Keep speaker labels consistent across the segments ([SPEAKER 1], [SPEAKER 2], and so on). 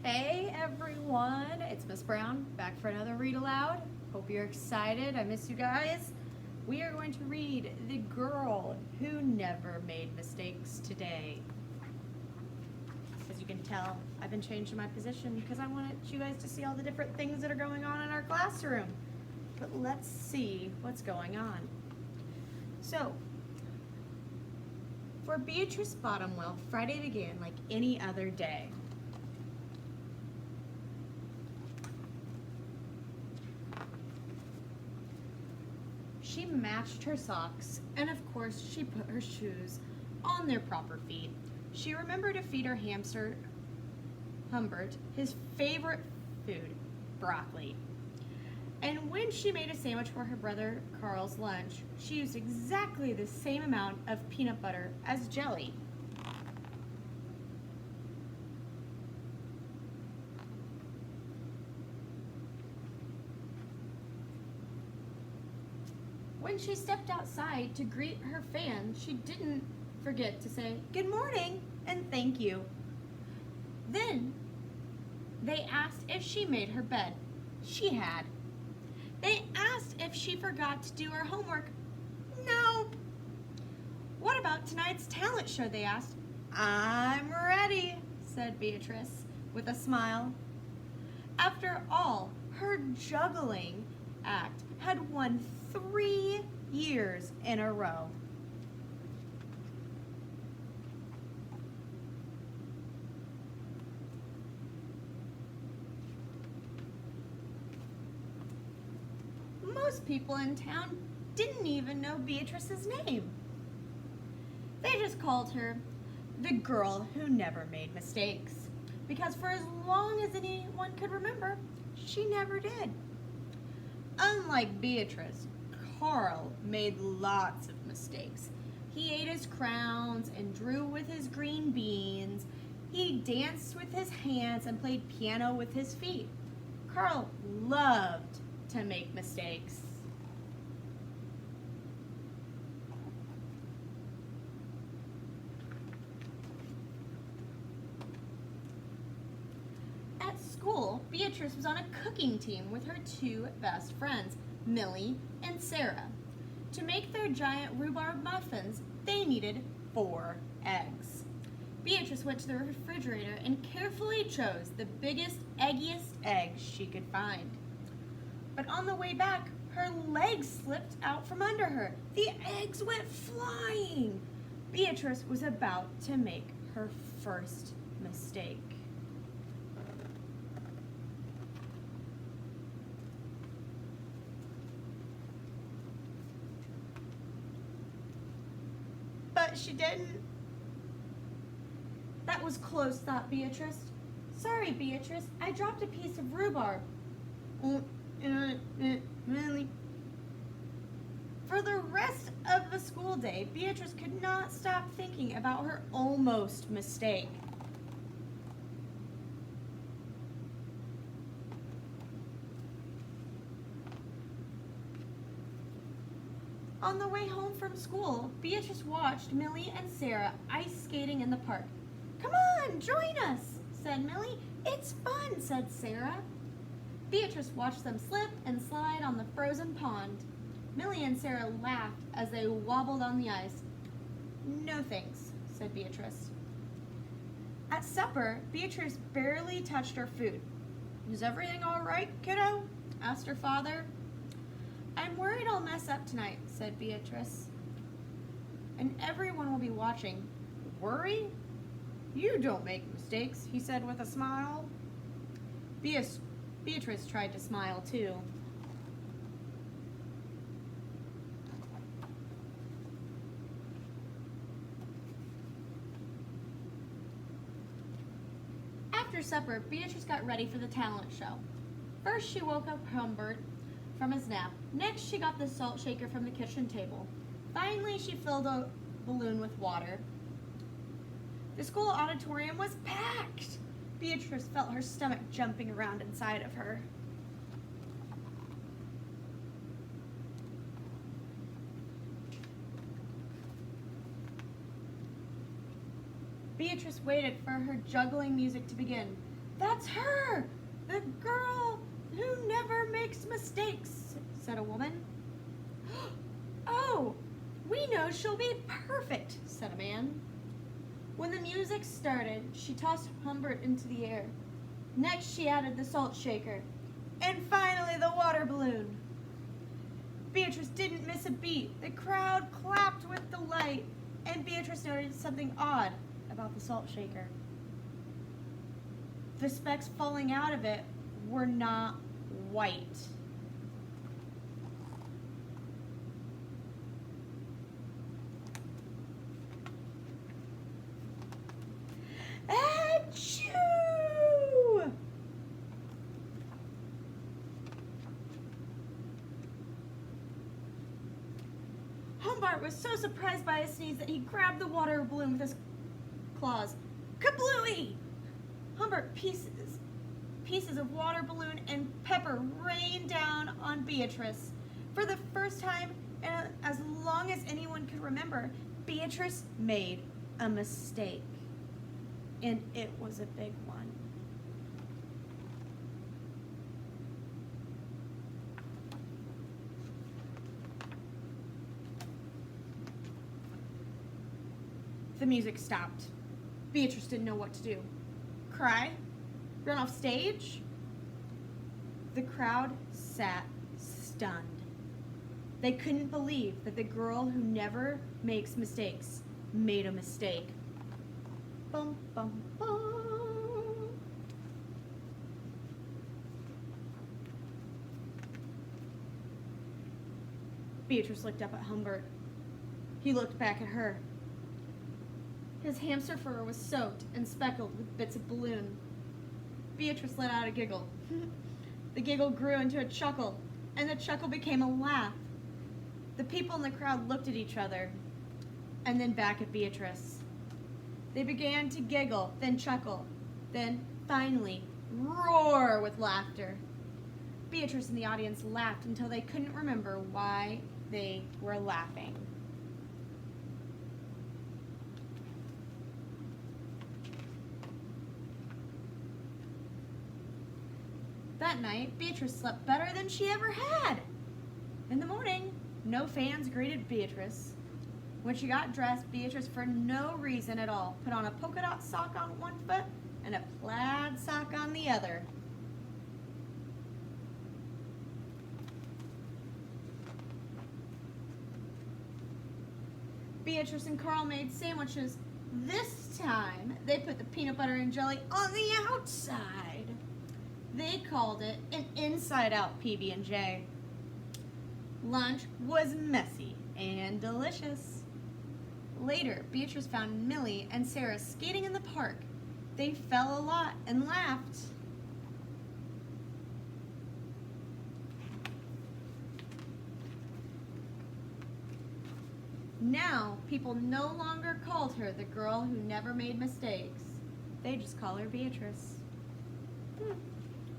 [SPEAKER 1] Hey everyone, it's Miss Brown back for another read aloud. Hope you're excited. I miss you guys. We are going to read The Girl Who Never Made Mistakes today. As you can tell, I've been changing my position because I wanted you guys to see all the different things that are going on in our classroom. But let's see what's going on. So, for Beatrice Bottomwell, Friday began like any other day. She matched her socks, and of course she put her shoes on their proper feet. She remembered to feed her hamster, Humbert, his favorite food, broccoli. And when she made a sandwich for her brother Carl's lunch, she used exactly the same amount of peanut butter as jelly. When she stepped outside to greet her fans, she didn't forget to say good morning and thank you. Then they asked if she made her bed. She had. They asked if she forgot to do her homework. Nope. What about tonight's talent show, they asked. I'm ready, said Beatrice with a smile. After all, her juggling act had won 3 years in a row. Most people in town didn't even know Beatrice's name. They just called her the girl who never made mistakes, because for as long as anyone could remember, she never did. Unlike Beatrice, Carl made lots of mistakes. He ate his crowns and drew with his green beans. He danced with his hands and played piano with his feet. Carl loved to make mistakes. At school, Beatrice was on a cooking team with her 2 best friends, Millie and Sarah. To make their giant rhubarb muffins, they needed 4 eggs. Beatrice went to the refrigerator and carefully chose the biggest, eggiest eggs she could find. But on the way back, her legs slipped out from under her. The eggs went flying. Beatrice was about to make her first mistake. But she didn't. That was close, thought Beatrice. Sorry, Beatrice, I dropped a piece of rhubarb. Really? For the rest of the school day, Beatrice could not stop thinking about her almost mistake. On the way home from school, Beatrice watched Millie and Sarah ice skating in the park. Come on, join us, said Millie. It's fun, said Sarah. Beatrice watched them slip and slide on the frozen pond. Millie and Sarah laughed as they wobbled on the ice. No thanks, said Beatrice. At supper, Beatrice barely touched her food. Is everything all right, kiddo? Asked her father. I'm worried I'll mess up tonight, said Beatrice. And everyone will be watching. Worry? You don't make mistakes, he said with a smile. Beatrice tried to smile too. After supper, Beatrice got ready for the talent show. First, she woke up Humbert from his nap. Next, she got the salt shaker from the kitchen table. Finally, she filled a balloon with water. The school auditorium was packed. Beatrice felt her stomach jumping around inside of her. Beatrice waited for her juggling music to begin. "That's her! The girl who never makes mistakes," said a woman. "Oh, we know she'll be perfect," said a man. When the music started, she tossed Humbert into the air. Next, she added the salt shaker. And finally, the water balloon. Beatrice didn't miss a beat. The crowd clapped with delight, and Beatrice noticed something odd about the salt shaker. The specks falling out of it were not white. Achoo! Humbert was so surprised by his sneeze that he grabbed the water balloon with his claws. Kablooey! Humbert pieces of water balloon and pepper rained down on Beatrice. For the first time in as long as anyone could remember, Beatrice made a mistake. And it was a big one. The music stopped. Beatrice didn't know what to do. Cry? Run off stage? The crowd sat stunned. They couldn't believe that the girl who never makes mistakes made a mistake. Bum, bum, bum. Beatrice looked up at Humbert. He looked back at her. His hamster fur was soaked and speckled with bits of balloon. Beatrice let out a giggle. The giggle grew into a chuckle, and the chuckle became a laugh. The people in the crowd looked at each other, and then back at Beatrice. They began to giggle, then chuckle, then finally roar with laughter. Beatrice and the audience laughed until they couldn't remember why they were laughing. That night, Beatrice slept better than she ever had. In the morning, no fans greeted Beatrice. When she got dressed, Beatrice, for no reason at all, put on a polka dot sock on one foot and a plaid sock on the other. Beatrice and Carl made sandwiches. This time, they put the peanut butter and jelly on the outside. They called it an inside-out PB&J. Lunch was messy and delicious. Later, Beatrice found Millie and Sarah skating in the park. They fell a lot and laughed. Now, people no longer called her the girl who never made mistakes. They just call her Beatrice.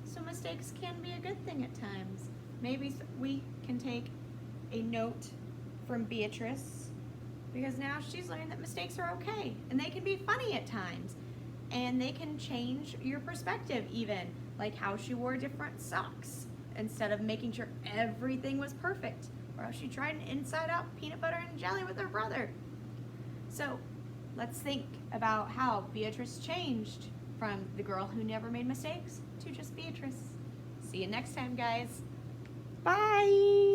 [SPEAKER 1] So mistakes can be a good thing at times. Maybe we can take a note from Beatrice, because now she's learned that mistakes are okay and they can be funny at times, and they can change your perspective, even like how she wore different socks instead of making sure everything was perfect, or how she tried an inside out peanut butter and jelly with her brother. So let's think about how Beatrice changed from the girl who never made mistakes to just Beatrice. See you next time, guys. Bye.